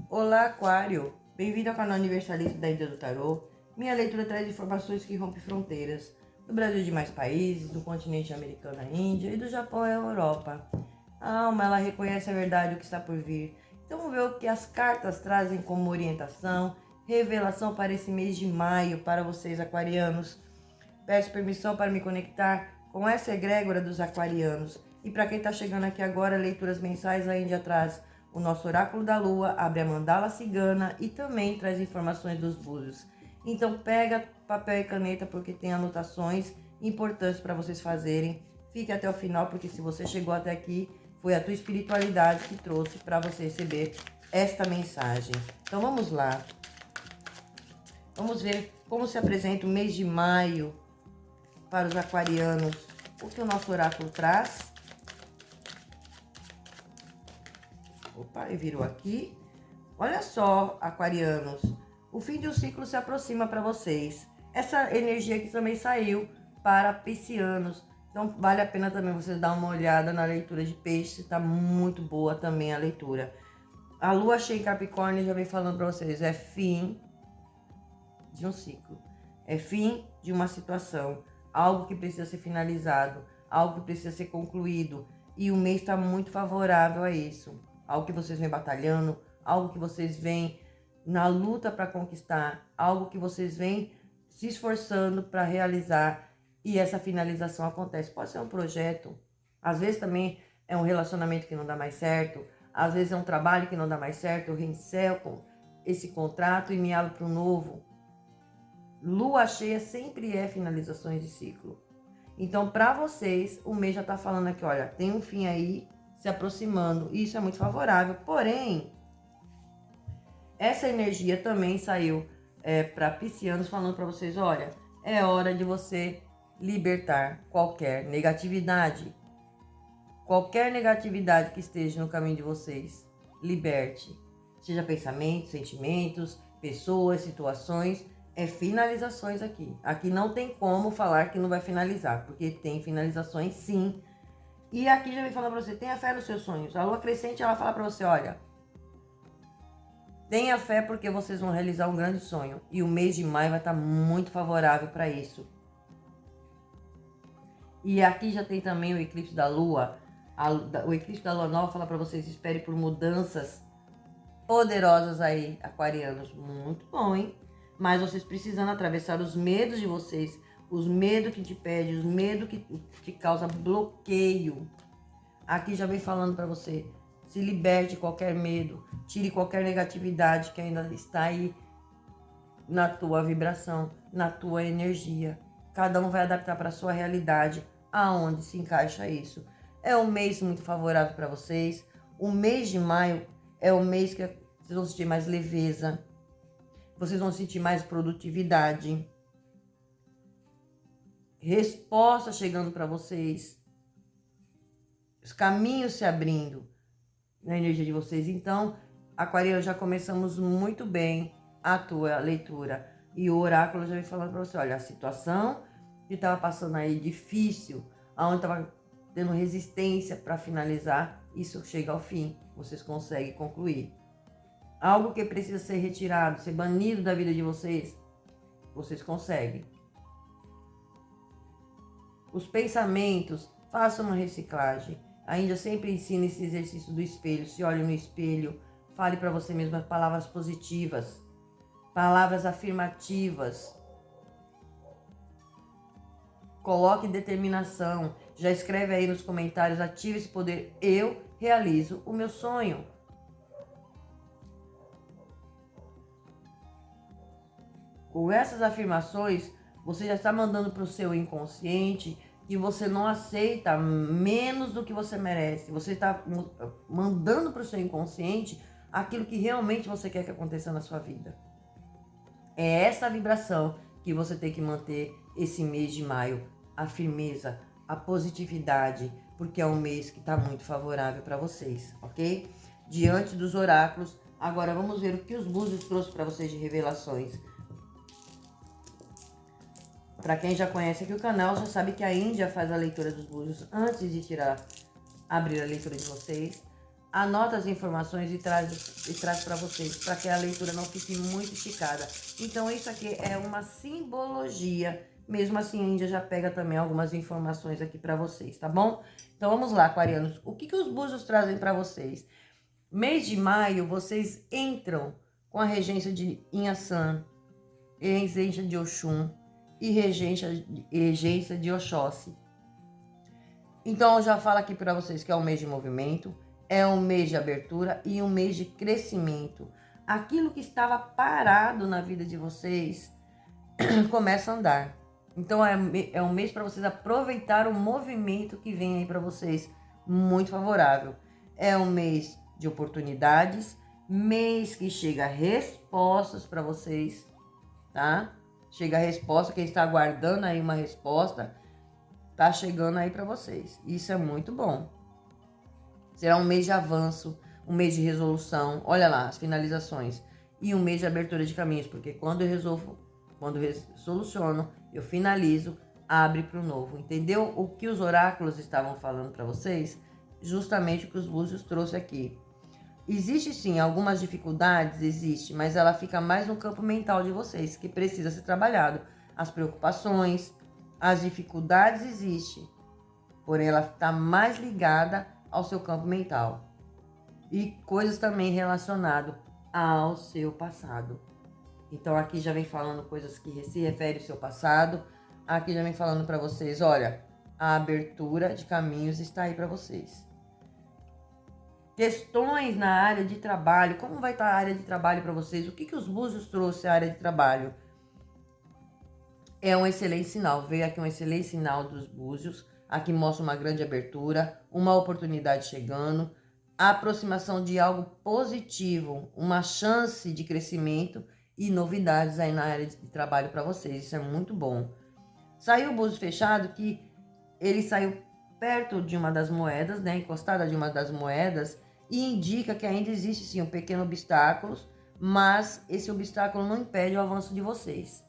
Olá, Aquário! Bem-vindo ao canal Universalista da Índia do Tarô. Minha leitura traz informações que rompem fronteiras do Brasil e de mais países, do continente americano à Índia e do Japão à Europa. A alma, ela reconhece a verdade, o que está por vir. Então vamos ver o que as cartas trazem como orientação, revelação para esse mês de maio para vocês, aquarianos. Peço permissão para me conectar com essa egrégora dos aquarianos. E para quem está chegando aqui agora, leituras mensais, a Índia traz o nosso oráculo da lua, abre a mandala cigana e também traz informações dos búzios. Então pega papel e caneta porque tem anotações importantes para vocês fazerem. Fique até o final porque se você chegou até aqui, foi a tua espiritualidade que trouxe para você receber esta mensagem. Então vamos lá. Vamos ver como se apresenta o mês de maio para os aquarianos. O que o nosso oráculo traz. Opa, e virou aqui. Olha só, aquarianos. O fim de um ciclo se aproxima para vocês. Essa energia aqui também saiu para piscianos. Então, vale a pena também vocês dar uma olhada na leitura de peixe. Está muito boa também a leitura. A lua cheia em Capricórnio já vem falando para vocês. É fim de um ciclo. É fim de uma situação. Algo que precisa ser finalizado. Algo que precisa ser concluído. E o mês está muito favorável a isso. Algo que vocês vêm batalhando, algo que vocês vêm na luta para conquistar, algo que vocês vêm se esforçando para realizar e essa finalização acontece. Pode ser um projeto, às vezes também é um relacionamento que não dá mais certo, às vezes é um trabalho que não dá mais certo, eu reencerro esse contrato e me abro para um novo. Lua cheia sempre é finalizações de ciclo. Então, para vocês, o mês já está falando aqui, olha, tem um fim aí, se aproximando, e isso é muito favorável. Porém, essa energia também saiu para piscianos falando para vocês, olha, é hora de você libertar qualquer negatividade que esteja no caminho de vocês, liberte, seja pensamentos, sentimentos, pessoas, situações, finalizações aqui. Aqui não tem como falar que não vai finalizar, porque tem finalizações sim. E aqui já vem falando pra você, tenha fé nos seus sonhos. A lua crescente, ela fala pra você, olha, tenha fé porque vocês vão realizar um grande sonho. E o mês de maio vai estar muito favorável para isso. E aqui já tem também o eclipse da lua. O eclipse da lua nova fala pra vocês, espere por mudanças poderosas aí, aquarianos. Muito bom, hein? Mas vocês precisando atravessar os medos de vocês, os medos que te pedem, os medos que te causa bloqueio. Aqui já vem falando para você, se liberte de qualquer medo, tire qualquer negatividade que ainda está aí na tua vibração, na tua energia. Cada um vai adaptar para a sua realidade, aonde se encaixa isso. É um mês muito favorável para vocês. O mês de maio é o mês que vocês vão sentir mais leveza, vocês vão sentir mais produtividade, resposta chegando para vocês, os caminhos se abrindo na energia de vocês. Então, aquariano, já começamos muito bem a tua leitura. E o oráculo já vem falando para você, olha, a situação que estava passando aí difícil, aonde estava tendo resistência para finalizar, isso chega ao fim, vocês conseguem concluir. Algo que precisa ser retirado, ser banido da vida de vocês, vocês conseguem. Os pensamentos, façam uma reciclagem. A Índia sempre ensina esse exercício do espelho. Se olhe no espelho, fale para você mesmo palavras positivas, palavras afirmativas. Coloque determinação. Já escreve aí nos comentários, ative esse poder. Eu realizo o meu sonho. Com essas afirmações, você já está mandando para o seu inconsciente que você não aceita menos do que você merece. Você está mandando para o seu inconsciente aquilo que realmente você quer que aconteça na sua vida. É essa vibração que você tem que manter esse mês de maio. A firmeza, a positividade, porque é um mês que está muito favorável para vocês, ok? Diante dos oráculos, agora vamos ver o que os búzios trouxeram para vocês de revelações. Para quem já conhece aqui o canal, já sabe que a Índia faz a leitura dos búzios antes de abrir a leitura de vocês. anota as informações e traz para vocês, para que a leitura não fique muito esticada. Então, isso aqui é uma simbologia. Mesmo assim, a Índia já pega também algumas informações aqui para vocês, tá bom? Então, vamos lá, aquarianos. O que os búzios trazem para vocês? Mês de maio, vocês entram com a regência de Inhaçã, regência de Oxum e regência de Oxóssi. Então, eu já falo aqui para vocês que é um mês de movimento, é um mês de abertura e um mês de crescimento. Aquilo que estava parado na vida de vocês começa a andar. Então, é um mês para vocês aproveitar o movimento que vem aí para vocês, muito favorável. É um mês de oportunidades, mês que chega respostas para vocês, tá? Chega a resposta, quem está aguardando aí uma resposta, tá chegando aí para vocês. Isso é muito bom. Será um mês de avanço, um mês de resolução. Olha lá, as finalizações. E um mês de abertura de caminhos, porque quando eu resolvo, quando eu soluciono, eu finalizo, abre para o novo. Entendeu o que os oráculos estavam falando para vocês? Justamente o que os búzios trouxe aqui. Existe sim algumas dificuldades, existe, mas ela fica mais no campo mental de vocês, que precisa ser trabalhado. As preocupações, as dificuldades existem, porém ela está mais ligada ao seu campo mental. E coisas também relacionadas ao seu passado. Então aqui já vem falando coisas que se referem ao seu passado. Aqui já vem falando para vocês, olha, a abertura de caminhos está aí para vocês. Questões na área de trabalho. Como vai estar a área de trabalho para vocês? O que os búzios trouxe à área de trabalho? É um excelente sinal. Veio aqui um excelente sinal dos búzios. Aqui mostra uma grande abertura, uma oportunidade chegando, a aproximação de algo positivo, uma chance de crescimento e novidades aí na área de trabalho para vocês. Isso é muito bom. Saiu o búzio fechado, que ele saiu perto de uma das moedas, né, encostada de uma das moedas, e indica que ainda existe sim um pequeno obstáculo, mas esse obstáculo não impede o avanço de vocês.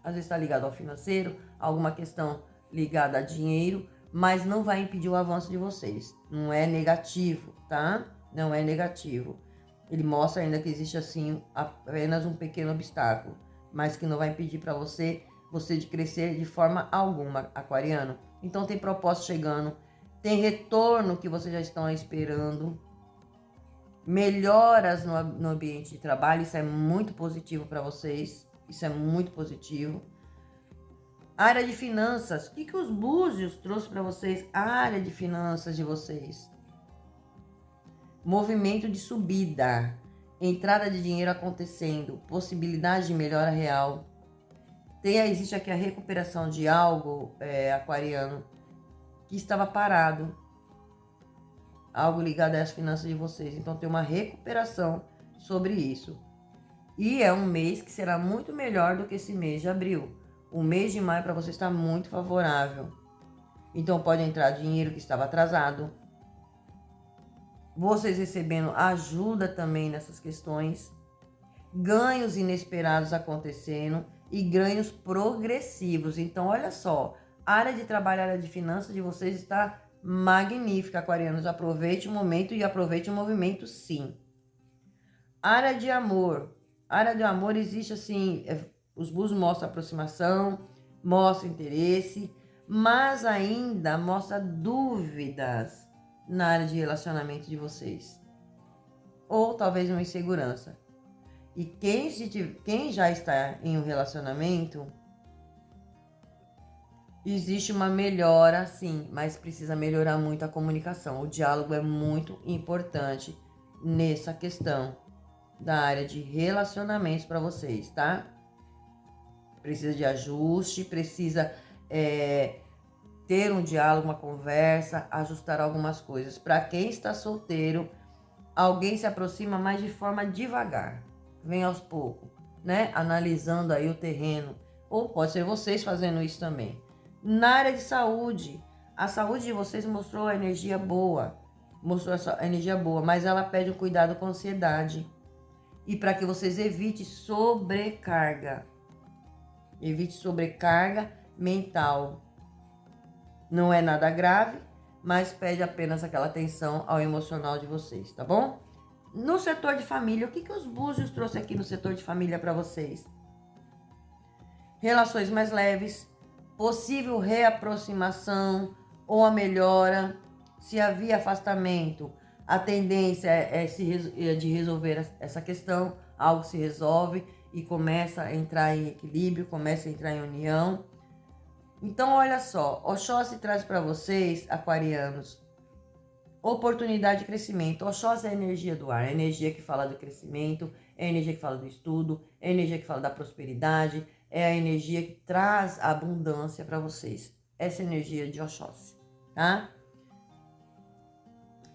Às vezes está ligado ao financeiro, alguma questão ligada a dinheiro, mas não vai impedir o avanço de vocês. Não é negativo, tá? Não é negativo. Ele mostra ainda que existe assim apenas um pequeno obstáculo, mas que não vai impedir para você de crescer de forma alguma, aquariano. Então tem propósito chegando, tem retorno que vocês já estão esperando, melhoras no ambiente de trabalho, isso é muito positivo para vocês, isso é muito positivo. Área de finanças, o que os búzios trouxe para vocês? A área de finanças de vocês. Movimento de subida, entrada de dinheiro acontecendo, possibilidade de melhora real. Existe aqui a recuperação de algo, aquariano, que estava parado. Algo ligado às finanças de vocês. Então tem uma recuperação sobre isso. E é um mês que será muito melhor do que esse mês de abril. O mês de maio para você está muito favorável. Então pode entrar dinheiro que estava atrasado. Vocês recebendo ajuda também nessas questões. Ganhos inesperados acontecendo e ganhos progressivos. Então olha só, a área de trabalho, a área de finanças de vocês está magnífica, aquarianos. Aproveite o momento e aproveite o movimento, sim. Área de amor. Área de amor existe assim, os búzios mostram aproximação, mostram interesse, mas ainda mostra dúvidas na área de relacionamento de vocês. Ou talvez uma insegurança. E quem já está em um relacionamento, existe uma melhora, sim, mas precisa melhorar muito a comunicação. O diálogo é muito importante nessa questão da área de relacionamentos para vocês, tá? Precisa de ajuste, precisa ter um diálogo, uma conversa, ajustar algumas coisas. Para quem está solteiro, alguém se aproxima mais de forma devagar, vem aos poucos, né? Analisando aí o terreno, ou pode ser vocês fazendo isso também. Na área de saúde, a saúde de vocês mostrou a energia boa, mas ela pede um cuidado com a ansiedade. E para que vocês evitem sobrecarga. Evite sobrecarga mental. Não é nada grave, mas pede apenas aquela atenção ao emocional de vocês, tá bom? No setor de família, o que os búzios trouxe aqui no setor de família para vocês? Relações mais leves, possível reaproximação ou a melhora. Se havia afastamento, a tendência é de resolver essa questão, algo se resolve e começa a entrar em equilíbrio, começa a entrar em união. Então, olha só, Oxóssi traz para vocês, aquarianos, oportunidade de crescimento. Oxóssi é a energia do ar, é a energia que fala do crescimento, é a energia que fala do estudo, é a energia que fala da prosperidade, é a energia que traz a abundância para vocês. Essa energia de Oxóssi, tá?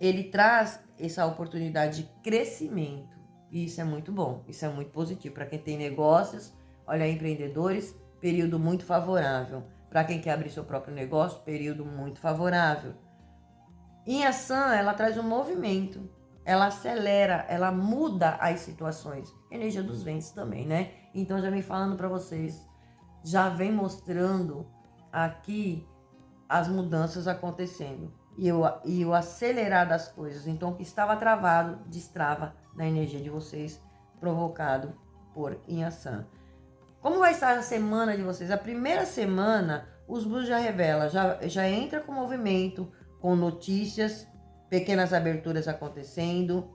Ele traz essa oportunidade de crescimento. E isso é muito bom, isso é muito positivo. Para quem tem negócios, olha, empreendedores, período muito favorável. Para quem quer abrir seu próprio negócio, período muito favorável. Em ação, ela traz um movimento, ela acelera, ela muda as situações. Energia dos ventos também, né? Então já vem falando para vocês, já vem mostrando aqui as mudanças acontecendo. E o acelerar das coisas. Então, o que estava travado, destrava na energia de vocês, provocado por Inhaçã. Como vai estar a semana de vocês? A primeira semana, os búzios já revela, já entra com movimento, com notícias, pequenas aberturas acontecendo.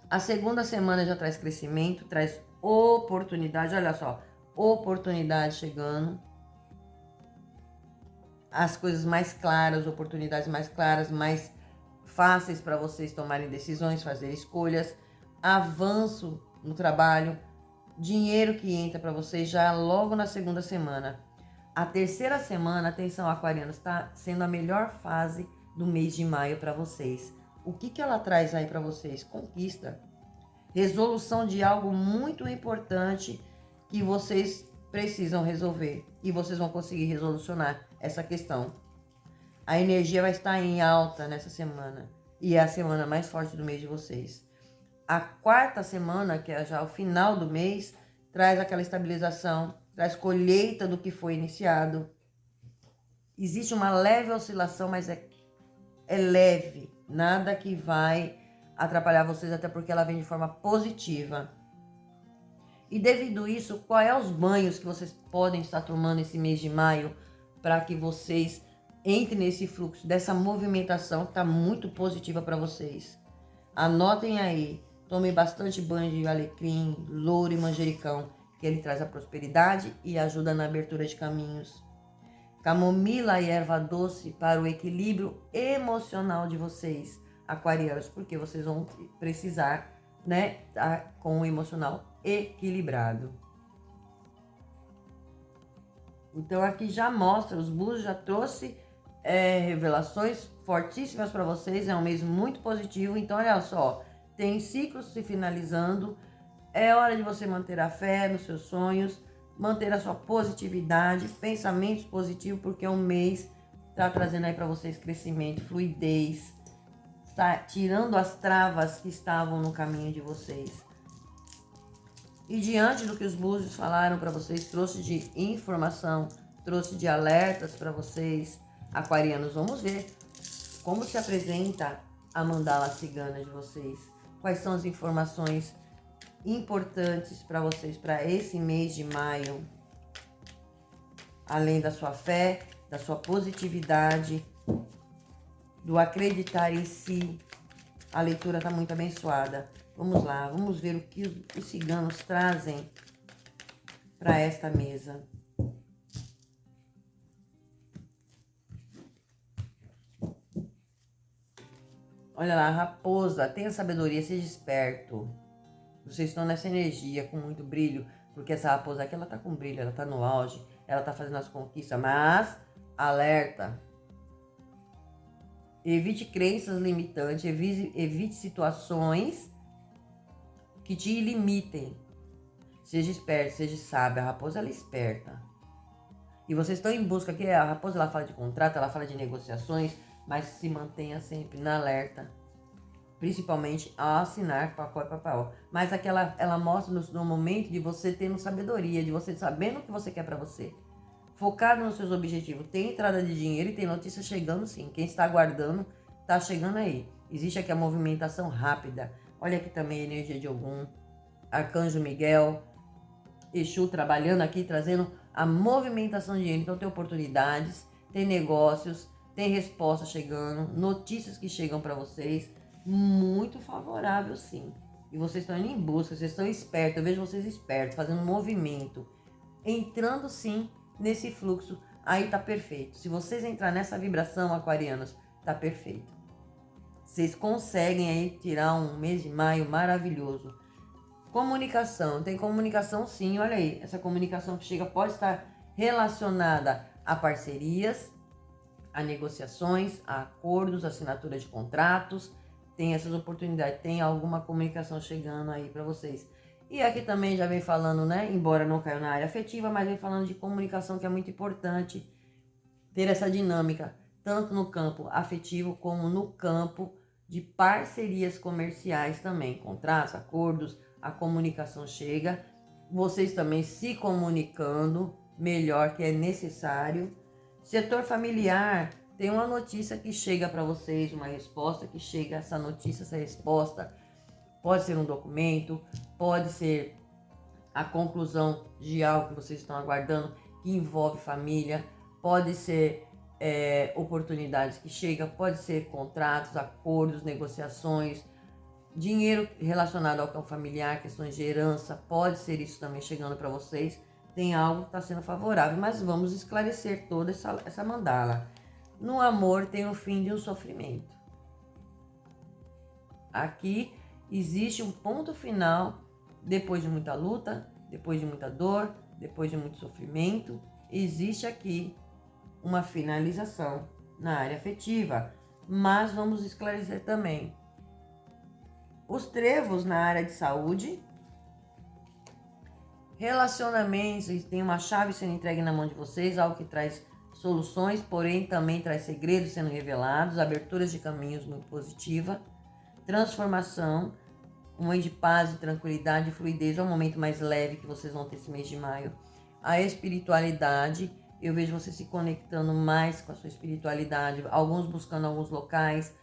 A segunda semana já traz crescimento, traz oportunidade, olha só, oportunidade chegando. As coisas mais claras, oportunidades mais claras, mais fáceis para vocês tomarem decisões, fazer escolhas, avanço no trabalho, dinheiro que entra para vocês já logo na segunda semana. A terceira semana, atenção aquarianos, está sendo a melhor fase do mês de maio para vocês. O que ela traz aí para vocês? Conquista, resolução de algo muito importante que vocês precisam resolver e vocês vão conseguir resolucionar essa questão. A energia vai estar em alta nessa semana e é a semana mais forte do mês de vocês. A quarta semana, que é já o final do mês, traz aquela estabilização, traz colheita do que foi iniciado. Existe uma leve oscilação, mas é leve, nada que vai atrapalhar vocês, até porque ela vem de forma positiva. E devido a isso, qual é os banhos que vocês podem estar tomando esse mês de maio para que vocês entrem nesse fluxo, dessa movimentação que está muito positiva para vocês? Anotem aí, tomem bastante banho de alecrim, louro e manjericão, que ele traz a prosperidade e ajuda na abertura de caminhos. Camomila e erva doce para o equilíbrio emocional de vocês, aquarianos, porque vocês vão precisar, né, tá com o emocional equilibrado. Então aqui já mostra, os búzios já trouxe revelações fortíssimas para vocês, é um mês muito positivo. Então olha só, tem ciclos se finalizando, é hora de você manter a fé nos seus sonhos, manter a sua positividade, pensamentos positivos, porque um mês está trazendo aí para vocês crescimento, fluidez, está tirando as travas que estavam no caminho de vocês. E diante do que os búzios falaram para vocês, trouxe de informação, trouxe de alertas para vocês, aquarianos. Vamos ver como se apresenta a mandala cigana de vocês. Quais são as informações importantes para vocês para esse mês de maio. Além da sua fé, da sua positividade, do acreditar em si. A leitura está muito abençoada. Vamos lá, vamos ver o que os ciganos trazem para esta mesa. Olha lá, raposa, tenha sabedoria, seja esperto. Vocês estão nessa energia com muito brilho, porque essa raposa aqui, ela tá com brilho, ela tá no auge, ela tá fazendo as conquistas, mas alerta. Evite crenças limitantes, evite situações que te limitem. Seja esperto, seja sábio. A raposa, ela é esperta. E vocês estão em busca aqui, a raposa, ela fala de contrato, ela fala de negociações, mas se mantenha sempre na alerta, principalmente ao assinar papel e papel. Mas aqui ela mostra no momento de você tendo sabedoria, de você sabendo o que você quer para você. focado nos seus objetivos. Tem entrada de dinheiro e tem notícia chegando sim. Quem está aguardando, tá chegando aí. Existe aqui a movimentação rápida. Olha aqui também a energia de Ogum, Arcanjo Miguel, Exu trabalhando aqui, trazendo a movimentação de dinheiro. Então tem oportunidades, tem negócios, tem respostas chegando, notícias que chegam para vocês. Muito favorável sim. E vocês estão indo em busca, vocês estão espertos. Eu vejo vocês espertos, fazendo um movimento. Entrando sim nesse fluxo, aí tá perfeito. Se vocês entrar nessa vibração, aquarianos, tá perfeito. Vocês conseguem aí tirar um mês de maio maravilhoso. Comunicação, tem comunicação sim, olha aí. Essa comunicação que chega pode estar relacionada a parcerias, a negociações, a acordos, assinatura de contratos. Tem essas oportunidades, tem alguma comunicação chegando aí para vocês. E aqui também já vem falando, né, embora não caiu na área afetiva, mas vem falando de comunicação, que é muito importante ter essa dinâmica, tanto no campo afetivo como no campo de parcerias comerciais também, contratos, acordos, a comunicação chega, vocês também se comunicando melhor, que é necessário. Setor familiar, tem uma notícia que chega para vocês, uma resposta que chega, essa notícia, essa resposta, pode ser um documento, pode ser a conclusão de algo que vocês estão aguardando, que envolve família, pode ser oportunidades que chegam, pode ser contratos, acordos, negociações, dinheiro relacionado ao campo familiar, questões de herança, pode ser isso também chegando para vocês. Tem algo que está sendo favorável, mas vamos esclarecer toda essa mandala. No amor tem o fim de um sofrimento. Aqui existe um ponto final, depois de muita luta, depois de muita dor, depois de muito sofrimento, existe aqui uma finalização na área afetiva. Mas vamos esclarecer também. Os trevos na área de saúde, relacionamentos, tem uma chave sendo entregue na mão de vocês, algo que traz soluções, porém também traz segredos sendo revelados, aberturas de caminhos muito positiva, transformação, um mês de paz, de tranquilidade e fluidez, é um momento mais leve que vocês vão ter esse mês de maio. A espiritualidade, eu vejo você se conectando mais com a sua espiritualidade, alguns buscando alguns locais.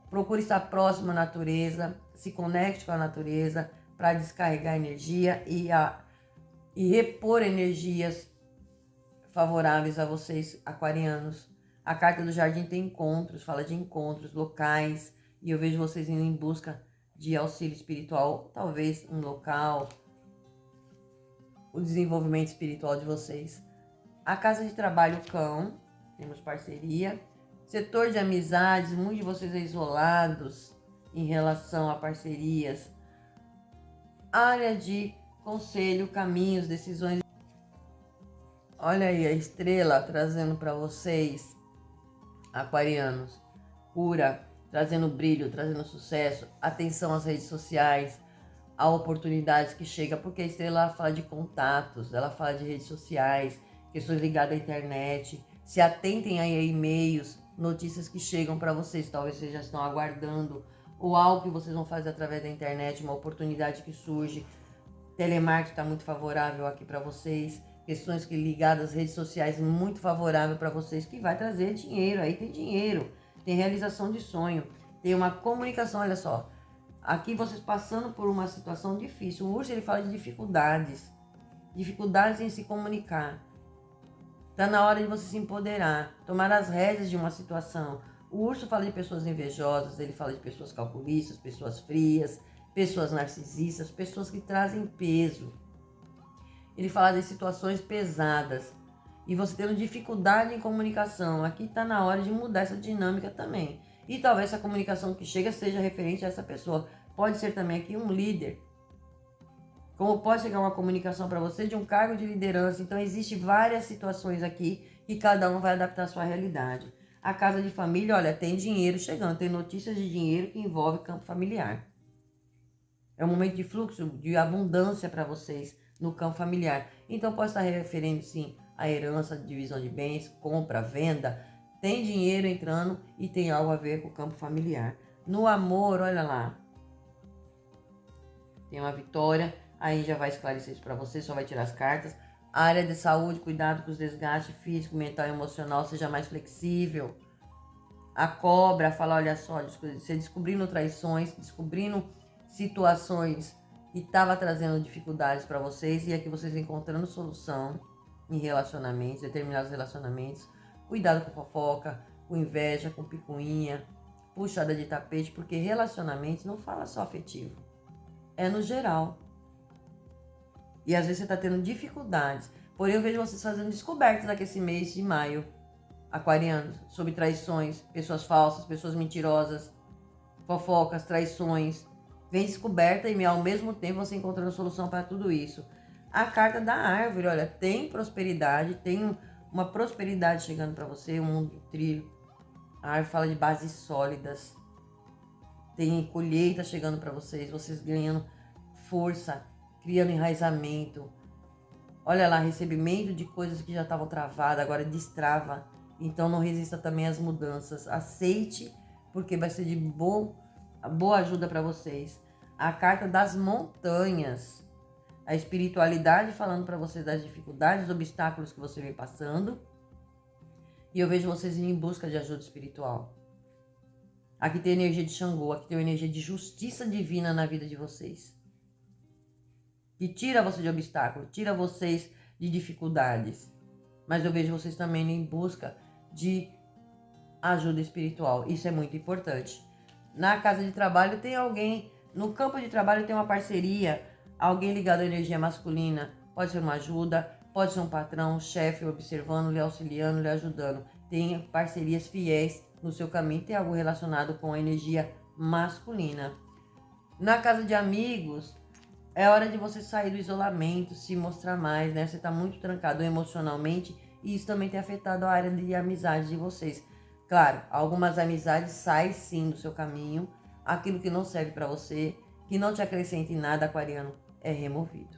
Procure estar próximo à natureza, se conecte com a natureza para descarregar energia e repor energias favoráveis a vocês, aquarianos. A carta do jardim tem encontros, fala de encontros locais, e eu vejo vocês indo em busca de auxílio espiritual, talvez um local, o desenvolvimento espiritual de vocês. A casa de trabalho cão, temos parceria. Setor de amizades, muitos de vocês isolados em relação a parcerias. Área de conselho, caminhos, decisões. Olha aí a estrela trazendo para vocês, aquarianos, cura, trazendo brilho, trazendo sucesso, atenção às redes sociais, a oportunidades que chega, porque a estrela fala de contatos, ela fala de redes sociais, questões ligadas à internet. Se atentem aí a e-mails, notícias que chegam para vocês, talvez vocês já estão aguardando, ou algo que vocês vão fazer através da internet, uma oportunidade que surge. Telemarketing está muito favorável aqui para vocês, questões que ligadas às redes sociais muito favorável para vocês, que vai trazer dinheiro, aí tem dinheiro, tem realização de sonho, tem uma comunicação, olha só, aqui vocês passando por uma situação difícil, o urso ele fala de dificuldades em se comunicar. Está na hora de você se empoderar, tomar as rédeas de uma situação. O urso fala de pessoas invejosas, ele fala de pessoas calculistas, pessoas frias, pessoas narcisistas, pessoas que trazem peso. Ele fala de situações pesadas e você tendo dificuldade em comunicação. Aqui está na hora de mudar essa dinâmica também. E talvez essa comunicação que chega seja referente a essa pessoa. Pode ser também aqui um líder. Como pode chegar uma comunicação para você de um cargo de liderança. Então, existem várias situações aqui que cada um vai adaptar a sua realidade. A casa de família, olha, tem dinheiro chegando, tem notícias de dinheiro que envolve campo familiar. É um momento de fluxo, de abundância para vocês no campo familiar. Então, pode estar referendo, sim, a herança, divisão de bens, compra, venda. Tem dinheiro entrando e tem algo a ver com o campo familiar. No amor, olha lá. Tem uma vitória. Aí já vai esclarecer isso para você, só vai tirar as cartas. A área de saúde, cuidado com os desgastes físico, mental e emocional, seja mais flexível. A cobra fala, olha só, você descobrindo traições, descobrindo situações que estava trazendo dificuldades para vocês e aqui vocês encontrando solução em relacionamentos, determinados relacionamentos. Cuidado com fofoca, com inveja, com picuinha, puxada de tapete, porque relacionamentos não fala só afetivo, é no geral. E às vezes você está tendo dificuldades, porém eu vejo vocês fazendo descobertas aqui esse mês de maio, aquarianos, sobre traições, pessoas falsas, pessoas mentirosas, fofocas, traições. Vem descoberta e ao mesmo tempo você encontrando solução para tudo isso. A carta da árvore, olha, tem prosperidade, tem uma prosperidade chegando para você, um mundo de trilho. A árvore fala de bases sólidas. Tem colheita chegando para vocês ganhando força, criando enraizamento. Olha lá, recebimento de coisas que já estavam travadas, agora destrava. Então não resista também às mudanças. Aceite, porque vai ser de boa ajuda para vocês. A carta das montanhas. A espiritualidade falando para vocês das dificuldades, dos obstáculos que você vem passando. E eu vejo vocês indo em busca de ajuda espiritual. Aqui tem energia de Xangô, aqui tem energia de justiça divina na vida de vocês. Que tira você de obstáculos, tira vocês de dificuldades. Mas eu vejo vocês também em busca de ajuda espiritual. Isso é muito importante. Na casa de trabalho tem alguém, no campo de trabalho tem uma parceria, alguém ligado à energia masculina. Pode ser uma ajuda, pode ser um patrão, um chefe observando, lhe auxiliando, lhe ajudando. Tem parcerias fiéis no seu caminho, tem algo relacionado com a energia masculina. Na casa de amigos, é hora de você sair do isolamento, se mostrar mais, né? Você está muito trancado emocionalmente e isso também tem afetado a área de amizade de vocês. Claro, algumas amizades saem sim do seu caminho, aquilo que não serve para você, que não te acrescenta em nada, aquariano, é removido.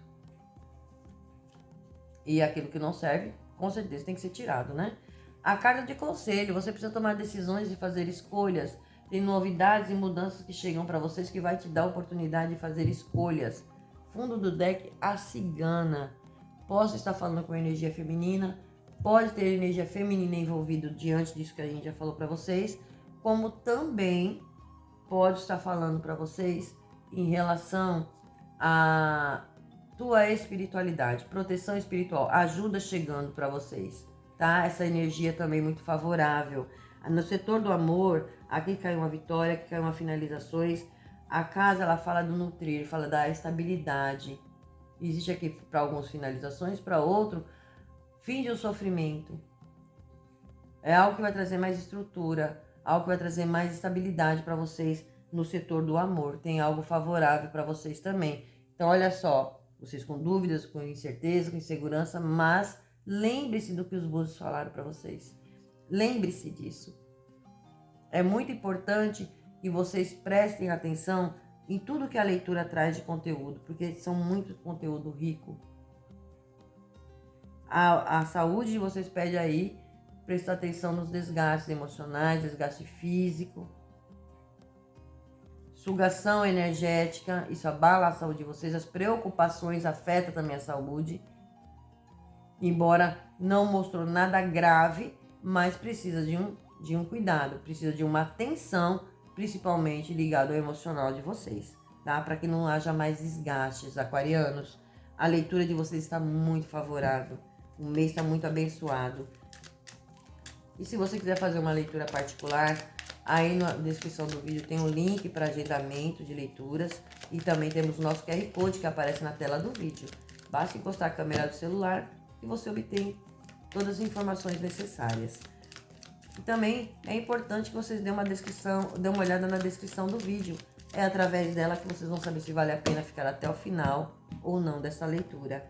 E aquilo que não serve, com certeza tem que ser tirado, né? A carta de conselho, você precisa tomar decisões e fazer escolhas. Tem novidades e mudanças que chegam para vocês que vai te dar a oportunidade de fazer escolhas. Fundo do deck, a cigana. Posso estar falando com energia feminina, pode ter energia feminina envolvida diante disso que a gente já falou para vocês, como também pode estar falando para vocês em relação a tua espiritualidade, proteção espiritual, ajuda chegando para vocês, tá? Essa energia também muito favorável. No setor do amor, aqui cai uma vitória, aqui cai uma finalizações. A casa, ela fala do nutrir, fala da estabilidade. Existe aqui para alguns finalizações, para outro, fim de um sofrimento. É algo que vai trazer mais estrutura, algo que vai trazer mais estabilidade para vocês no setor do amor. Tem algo favorável para vocês também. Então, olha só, vocês com dúvidas, com incerteza, com insegurança, mas lembre-se do que os búzios falaram para vocês. Lembre-se disso. É muito importante que vocês prestem atenção em tudo que a leitura traz de conteúdo, porque são muito conteúdo rico. A saúde de vocês pede aí, prestar atenção nos desgastes emocionais, desgaste físico. Sugação energética, isso abala a saúde de vocês. As preocupações afetam também a saúde. Embora não mostrou nada grave, mas precisa de um cuidado, precisa de uma atenção, principalmente ligado ao emocional de vocês, tá? Para que não haja mais desgastes, aquarianos. A leitura de vocês está muito favorável, o mês está muito abençoado. E se você quiser fazer uma leitura particular, aí na descrição do vídeo tem um link para agendamento de leituras e também temos o nosso QR Code que aparece na tela do vídeo. Basta encostar a câmera do celular e você obtém todas as informações necessárias. E também é importante que vocês dêem uma olhada na descrição do vídeo. É através dela que vocês vão saber se vale a pena ficar até o final ou não dessa leitura.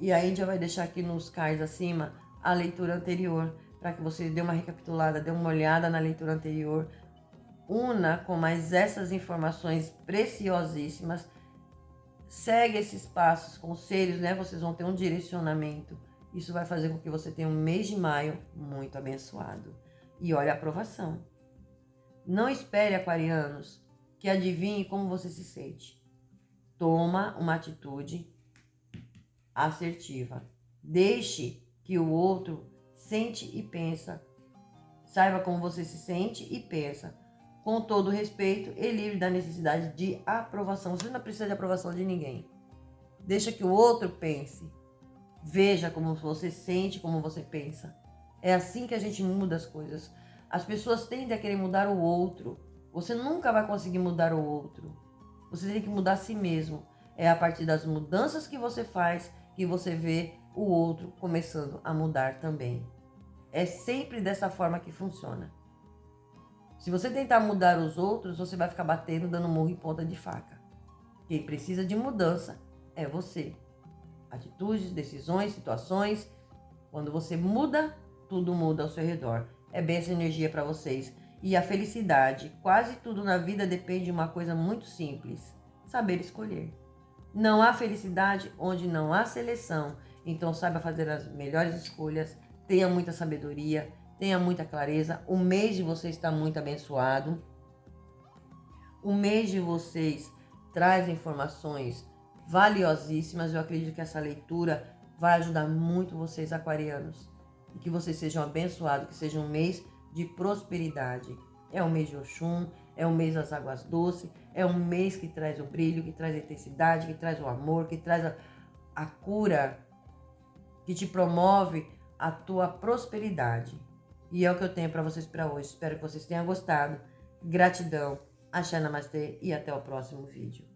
E aí a gente já vai deixar aqui nos cards acima a leitura anterior, para que você dê uma recapitulada, dê uma olhada na leitura anterior, una com mais essas informações preciosíssimas, segue esses passos, conselhos, né? Vocês vão ter um direcionamento. Isso vai fazer com que você tenha um mês de maio muito abençoado. E olha a aprovação. Não espere, aquarianos, que adivinhe como você se sente. toma uma atitude assertiva. Deixe que o outro sente e pensa. Saiba como você se sente e pensa. Com todo respeito e livre da necessidade de aprovação. Você não precisa de aprovação de ninguém. Deixa que o outro pense. Veja como você sente, como você pensa. É assim que a gente muda as coisas. As pessoas tendem a querer mudar o outro. Você nunca vai conseguir mudar o outro. Você tem que mudar a si mesmo. É a partir das mudanças que você faz que você vê o outro começando a mudar também. É sempre dessa forma que funciona. Se você tentar mudar os outros, você vai ficar batendo, dando murro em ponta de faca. Quem precisa de mudança é você. Atitudes, decisões, situações. Quando você muda, tudo muda ao seu redor. É bem essa energia para vocês. E a felicidade, quase tudo na vida depende de uma coisa muito simples: saber escolher. Não há felicidade onde não há seleção. Então saiba fazer as melhores escolhas, tenha muita sabedoria, tenha muita clareza. O mês de vocês está muito abençoado. O mês de vocês traz informações valiosíssimas. Eu acredito que essa leitura vai ajudar muito vocês, aquarianos. E que vocês sejam abençoados, que seja um mês de prosperidade. É o mês de Oxum, é o mês das águas doces, é um mês que traz o brilho, que traz a intensidade, que traz o amor, que traz a cura, que te promove a tua prosperidade. E é o que eu tenho para vocês para hoje. Espero que vocês tenham gostado. Gratidão, Axé Namastê e até o próximo vídeo.